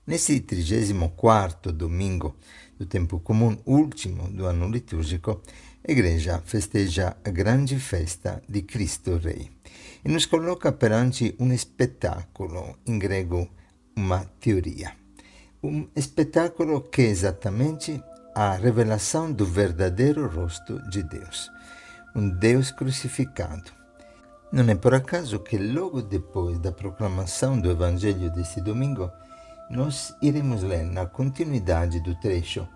Nesse 34º domingo do tempo comum, último do ano litúrgico, a Igreja festeja a grande festa di Cristo Rei e nos coloca perante um espetáculo, em grego uma teoria. Um espetáculo que é exatamente a revelação do verdadeiro rosto de Deus, um Deus crucificado. Não é por acaso que logo depois da proclamação do Evangelho deste domingo, nós iremos ler na continuidade do trecho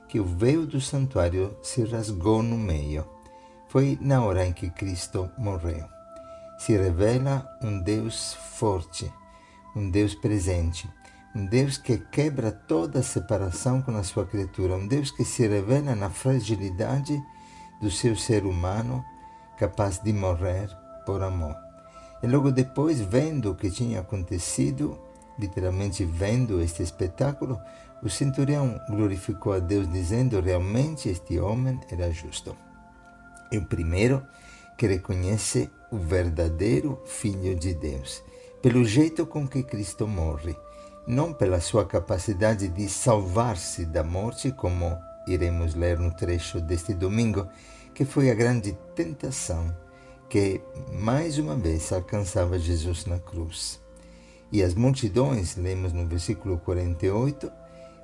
que o véu do santuário se rasgou no meio. Foi na hora em que Cristo morreu. Se revela um Deus forte, um Deus presente, um Deus que quebra toda separação com a sua criatura, um Deus que se revela na fragilidade do seu ser humano, capaz de morrer por amor. E logo depois, vendo o que tinha acontecido, literalmente vendo este espetáculo, o centurião glorificou a Deus dizendo: realmente este homem era justo. É o primeiro que reconhece o verdadeiro Filho de Deus, pelo jeito com que Cristo morre, não pela sua capacidade de salvar-se da morte, como iremos ler no trecho deste domingo, que foi a grande tentação que mais uma vez alcançava Jesus na cruz. E as multidões, lemos no versículo 48,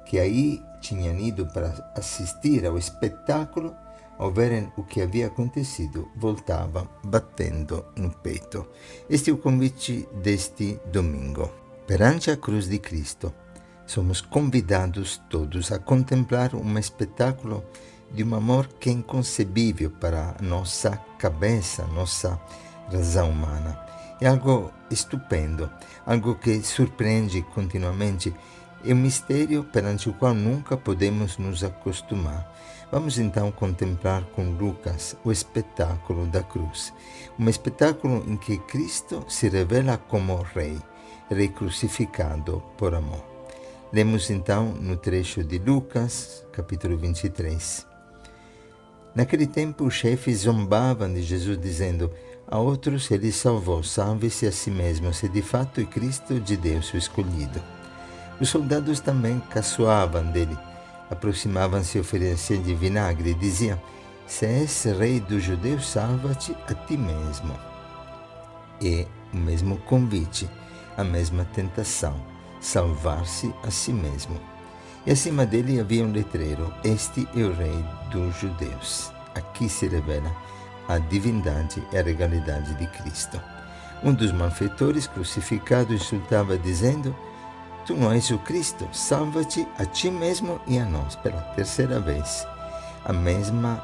que aí tinham ido para assistir ao espetáculo, ao verem o que havia acontecido, voltavam batendo no peito. Este é o convite deste domingo. Perante a cruz de Cristo, somos convidados todos a contemplar um espetáculo de um amor que é inconcebível para a nossa cabeça, nossa razão humana. É algo estupendo, algo que surpreende continuamente. É um mistério perante o qual nunca podemos nos acostumar. Vamos então contemplar com Lucas o espetáculo da cruz. Um espetáculo em que Cristo se revela como Rei crucificado por amor. Lemos então no trecho de Lucas, capítulo 23. Naquele tempo os chefes zombavam de Jesus, dizendo: a outros ele salvou, salve-se a si mesmo, se de fato é Cristo de Deus o escolhido. Os soldados também caçoavam dele, aproximavam-se a oferecer-lhe vinagre e diziam: se és rei dos judeus, salva-te a ti mesmo. É o mesmo convite, a mesma tentação, salvar-se a si mesmo. E acima dele havia um letreiro: este é o rei dos judeus. Aqui se revela a divindade e a regalidade de Cristo. Um dos malfeitores crucificado insultava dizendo: tu não és o Cristo, salva-te a ti mesmo e a nós. Pela terceira vez, a mesma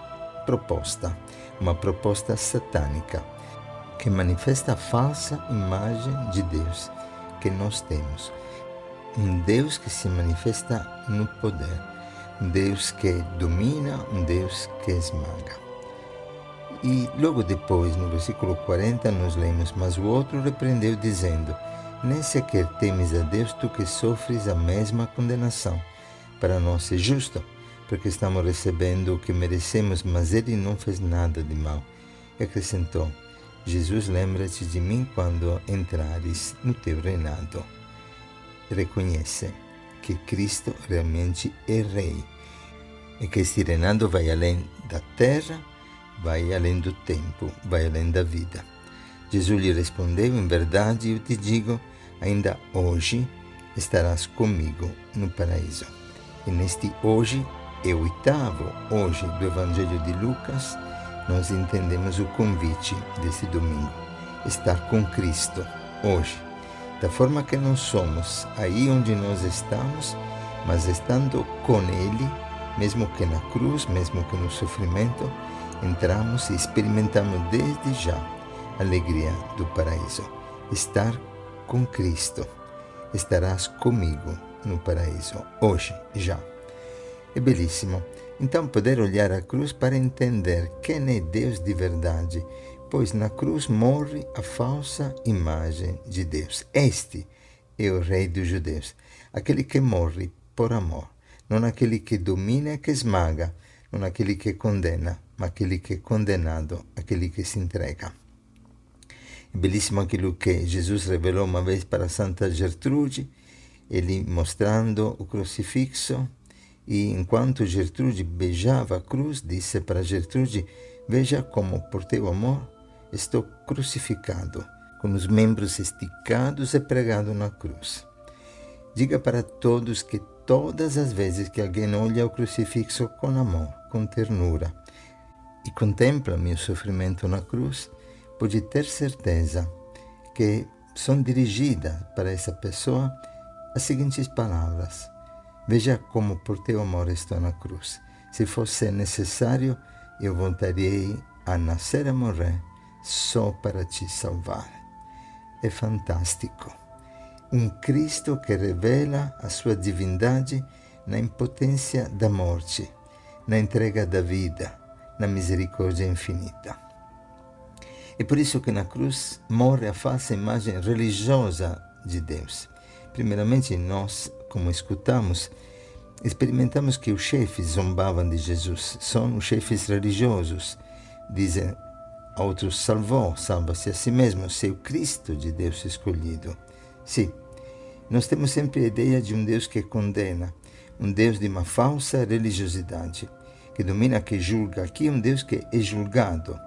proposta, uma proposta satânica, que manifesta a falsa imagem de Deus que nós temos. Um Deus que se manifesta no poder, um Deus que domina, um Deus que esmaga. E logo depois, no versículo 40, nós lemos: mas o outro repreendeu, dizendo: nem sequer temes a Deus, tu que sofres a mesma condenação. Para nós é justo, porque estamos recebendo o que merecemos, mas ele não fez nada de mal. E acrescentou: Jesus, lembra-te de mim quando entrares no teu reinado. Reconhece que Cristo realmente é Rei e que este reinado vai além da terra, vai além do tempo, vai além da vida. Jesus lhe respondeu: em verdade eu te digo, ainda hoje estarás comigo no paraíso. E neste hoje, é o oitavo hoje do Evangelho de Lucas, nós entendemos o convite desse domingo: estar com Cristo hoje, da forma que nós somos, aí onde nós estamos, mas estando com Ele, mesmo que na cruz, mesmo que no sofrimento, entramos e experimentamos desde já a alegria do paraíso. Estar com Cristo. Estarás comigo no paraíso, hoje, já. É belíssimo. Então, poder olhar a cruz para entender quem é Deus de verdade, pois na cruz morre a falsa imagem de Deus. Este é o Rei dos judeus, aquele que morre por amor, não aquele que domina e que esmaga, não aquele que condena, mas aquele que é condenado, aquele que se entrega. É belíssimo aquilo que Jesus revelou uma vez para Santa Gertrude, ele mostrando o crucifixo, e enquanto Gertrude beijava a cruz, disse para Gertrude: veja como por teu amor estou crucificado, com os membros esticados e pregado na cruz. Diga para todos que todas as vezes que alguém olha o crucifixo com amor, com ternura, e contempla meu sofrimento na cruz, pode ter certeza que são dirigidas para essa pessoa as seguintes palavras: veja como por teu amor estou na cruz. Se fosse necessário, eu voltarei a nascer e a morrer só para te salvar. É fantástico. Um Cristo que revela a sua divindade na impotência da morte, na entrega da vida, na misericórdia infinita. É por isso que na cruz morre a falsa imagem religiosa de Deus. Primeiramente, nós, como escutamos, experimentamos que os chefes zombavam de Jesus. São os chefes religiosos. Dizem a outros: salva-se a si mesmo, se é o Cristo de Deus escolhido. Sim, nós temos sempre a ideia de um Deus que condena, um Deus de uma falsa religiosidade, que domina, que julga. Aqui é um Deus que é julgado.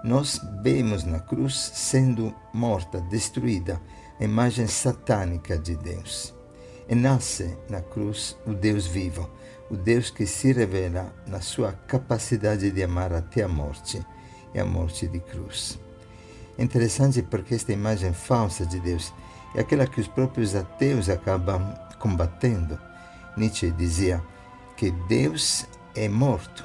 Nós vemos na cruz sendo morta, destruída, a imagem satânica de Deus. E nasce na cruz o Deus vivo, o Deus que se revela na sua capacidade de amar até a morte, e a morte de cruz. É interessante porque esta imagem falsa de Deus é aquela que os próprios ateus acabam combatendo. Nietzsche dizia que Deus é morto,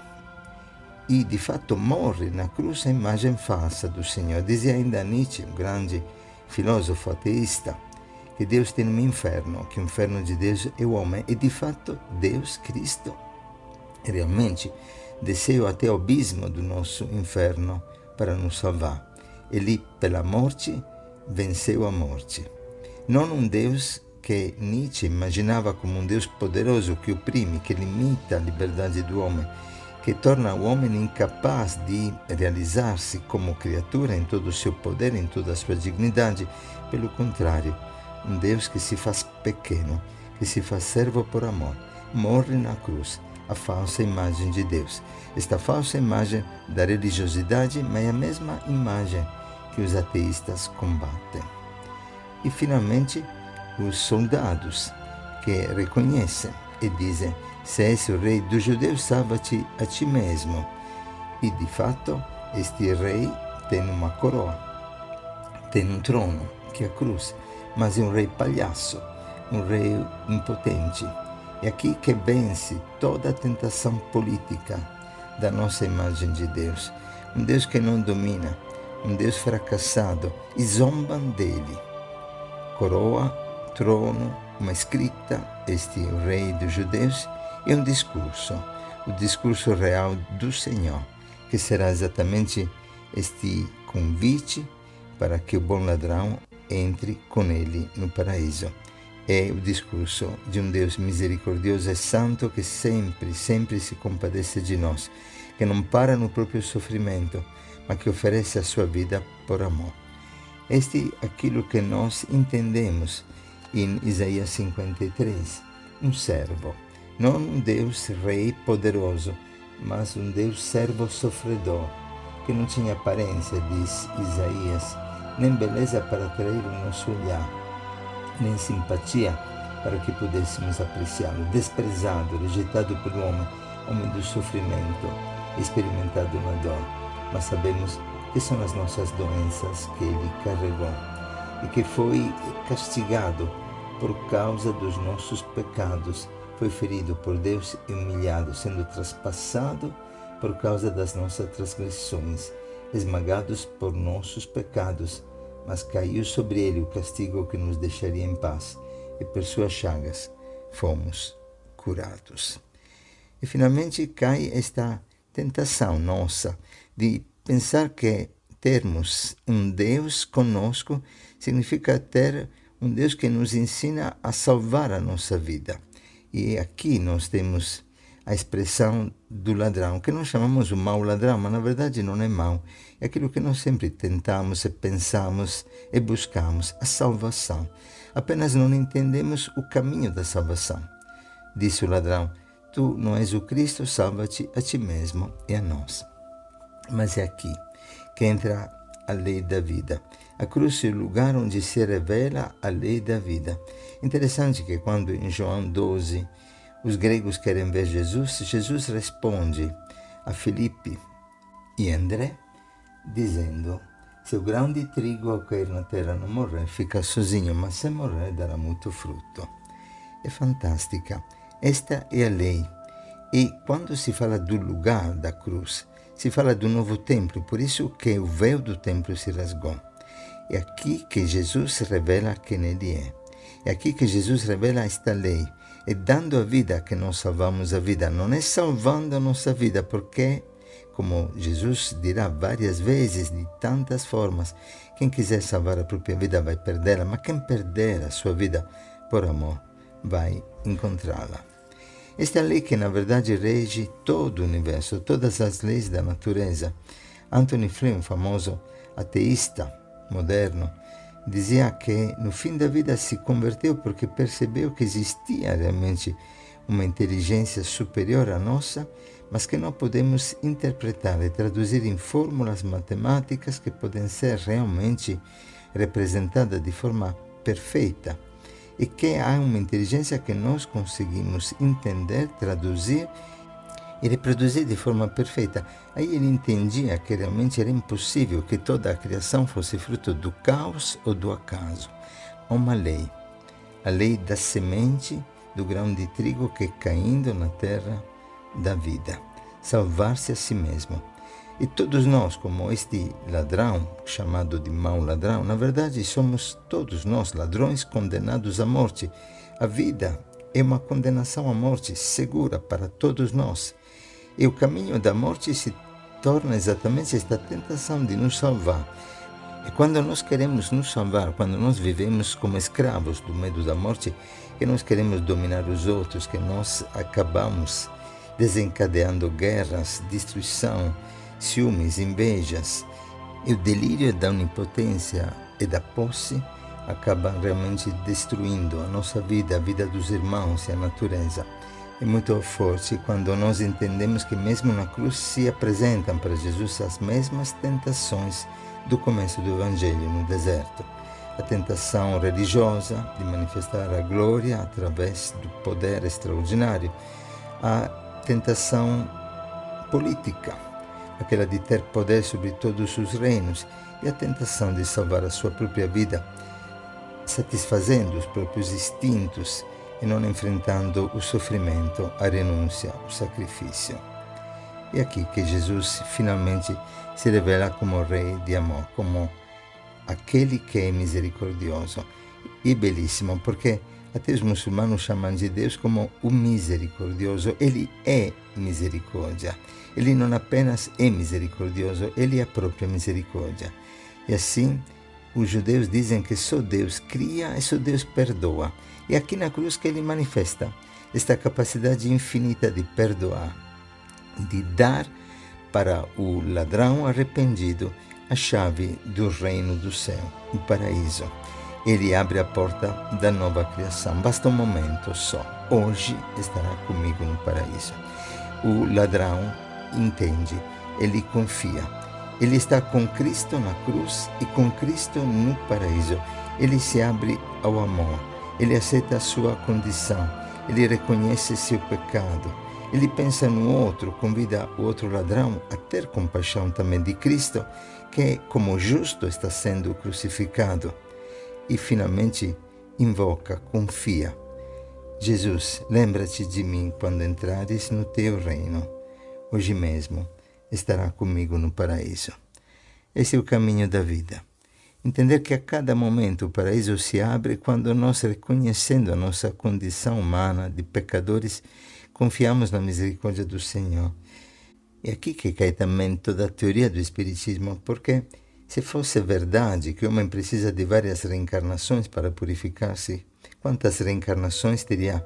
e de fato morre na cruz a imagem falsa do Senhor. Dizia ainda Nietzsche, um grande filósofo ateísta, que Deus tem um inferno, que o inferno de Deus é o homem, e de fato Deus, Cristo, realmente desceu até o abismo do nosso inferno para nos salvar. Ele, pela morte, venceu a morte. Não um Deus que Nietzsche imaginava como um Deus poderoso que oprime, que limita a liberdade do homem, que torna o homem incapaz de realizar-se como criatura em todo o seu poder, em toda a sua dignidade. Pelo contrário, um Deus que se faz pequeno, que se faz servo por amor, morre na cruz, a falsa imagem de Deus. Esta falsa imagem da religiosidade, mas é a mesma imagem que os ateístas combatem. E, finalmente, os soldados que reconhecem e dizem: se és o rei dos judeus, salva-te a ti mesmo. E, de fato, este rei tem uma coroa, tem um trono, que é a cruz, mas é um rei palhaço, um rei impotente. É aqui que vence toda a tentação política da nossa imagem de Deus. Um Deus que não domina, um Deus fracassado, e zombam dele. Coroa, trono, uma escrita, este é o rei dos judeus, e um discurso, o discurso real do Senhor, que será exatamente este convite para que o bom ladrão entre com ele no paraíso. É o discurso de um Deus misericordioso e santo que sempre, sempre se compadece de nós, que não para no próprio sofrimento, mas que oferece a sua vida por amor. Este é aquilo que nós entendemos em Isaías 53, um servo. Não um Deus rei poderoso, mas um Deus servo sofredor, que não tinha aparência, diz Isaías, nem beleza para atrair o nosso olhar, nem simpatia para que pudéssemos apreciá-lo. Desprezado, rejeitado pelo homem, homem do sofrimento, experimentado na dor. Mas sabemos que são as nossas doenças que ele carregou e que foi castigado por causa dos nossos pecados. Foi ferido por Deus e humilhado, sendo traspassado por causa das nossas transgressões, esmagados por nossos pecados, mas caiu sobre ele o castigo que nos deixaria em paz, e por suas chagas fomos curados. E finalmente cai esta tentação nossa de pensar que termos um Deus conosco significa ter um Deus que nos ensina a salvar a nossa vida. E aqui nós temos a expressão do ladrão, que nós chamamos o mau ladrão, mas na verdade não é mau. É aquilo que nós sempre tentamos e pensamos e buscamos, a salvação. apenas não entendemos o caminho da salvação. Disse o ladrão: Tu não és o Cristo, salva-te a ti mesmo e a nós. Mas é aqui que entra a lei da vida. A cruz é o lugar onde se revela a lei da vida. Interessante que quando em João 12 os gregos querem ver Jesus, Jesus responde a Filipe e André, dizendo: se o grão de trigo a cair na terra não morrer, fica sozinho, mas se morrer, dará muito fruto. É fantástica. Esta é a lei. E quando se fala do lugar da cruz, se fala do novo templo, por isso que o véu do templo se rasgou. É aqui que Jesus revela quem Ele é. É aqui que Jesus revela esta lei. É dando a vida que nós salvamos a vida. Não é salvando a nossa vida, porque, como Jesus dirá várias vezes, de tantas formas, quem quiser salvar a própria vida vai perdê-la, mas quem perder a sua vida por amor vai encontrá-la. Esta é a lei que, na verdade, rege todo o universo, todas as leis da natureza. Anthony Flew, um famoso ateísta moderno, dizia que no fim da vida se converteu porque percebeu que existia realmente uma inteligência superior à nossa, mas que não podemos interpretar e traduzir em fórmulas matemáticas que podem ser realmente representadas de forma perfeita, e que há uma inteligência que nós conseguimos entender, traduzir e reproduzir de forma perfeita. Aí ele entendia que realmente era impossível que toda a criação fosse fruto do caos ou do acaso. Há uma lei, a lei da semente do grão de trigo que caindo na terra da vida, salvar-se a si mesmo. E todos nós, como este ladrão, chamado de mau ladrão, na verdade somos todos nós ladrões condenados à morte. A vida é uma condenação à morte segura para todos nós. E o caminho da morte se torna exatamente esta tentação de nos salvar. E quando nós queremos nos salvar, quando nós vivemos como escravos do medo da morte, que nós queremos dominar os outros, que nós acabamos desencadeando guerras, destruição, ciúmes, invejas, e o delírio da onipotência e da posse acaba realmente destruindo a nossa vida, a vida dos irmãos e a natureza. É muito forte quando nós entendemos que mesmo na cruz se apresentam para Jesus as mesmas tentações do começo do Evangelho no deserto. A tentação religiosa de manifestar a glória através do poder extraordinário, a tentação política, aquela de ter poder sobre todos os reinos, e a tentação de salvar a sua própria vida, satisfazendo os próprios instintos e não enfrentando o sofrimento, a renúncia, o sacrifício. É aqui que Jesus finalmente se revela como Rei de amor, como aquele que é misericordioso. E é belíssimo, porque até os muçulmanos chamam de Deus como o misericordioso. Ele é misericórdia. Ele não apenas é misericordioso, ele é a própria misericórdia. E assim, os judeus dizem que só Deus cria e só Deus perdoa. E aqui na cruz que ele manifesta esta capacidade infinita de perdoar, de dar para o ladrão arrependido a chave do reino do céu, o paraíso. Ele abre a porta da nova criação. Basta um momento só. Hoje estará comigo no paraíso. O ladrão entende, ele confia. Ele está com Cristo na cruz e com Cristo no paraíso. Ele se abre ao amor. Ele aceita a sua condição. Ele reconhece seu pecado. Ele pensa no outro, convida o outro ladrão a ter compaixão também de Cristo, que, como justo, está sendo crucificado. E finalmente invoca, confia. Jesus, lembra-te de mim quando entrares no teu reino. Hoje mesmo estará comigo no paraíso. Esse é o caminho da vida. Entender que a cada momento o paraíso se abre quando nós, reconhecendo a nossa condição humana de pecadores, confiamos na misericórdia do Senhor. É aqui que cai também toda a teoria do Espiritismo, porque se fosse verdade que o homem precisa de várias reencarnações para purificar-se, quantas reencarnações teria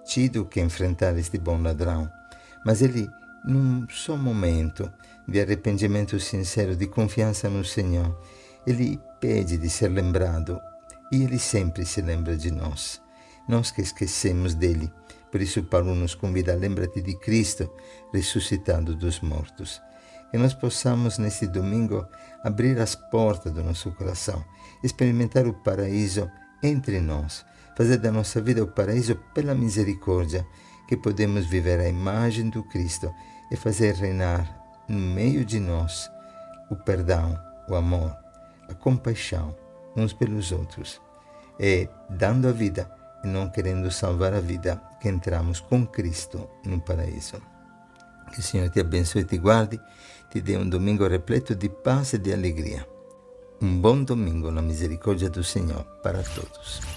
tido que enfrentar este bom ladrão? Mas ele, num só momento de arrependimento sincero, de confiança no Senhor, ele pede de ser lembrado e Ele sempre se lembra de nós. Nós que esquecemos dele. Por isso Paulo nos convida a lembrar-te de Cristo ressuscitado dos mortos. Que nós possamos neste domingo abrir as portas do nosso coração, experimentar o paraíso entre nós, fazer da nossa vida o paraíso pela misericórdia, que podemos viver a imagem do Cristo e fazer reinar no meio de nós o perdão, o amor, a compaixão uns pelos outros. É dando a vida e não querendo salvar a vida que entramos com Cristo no paraíso. Que o Senhor te abençoe e te guarde, te dê um domingo repleto de paz e de alegria. Um bom domingo na misericórdia do Senhor para todos.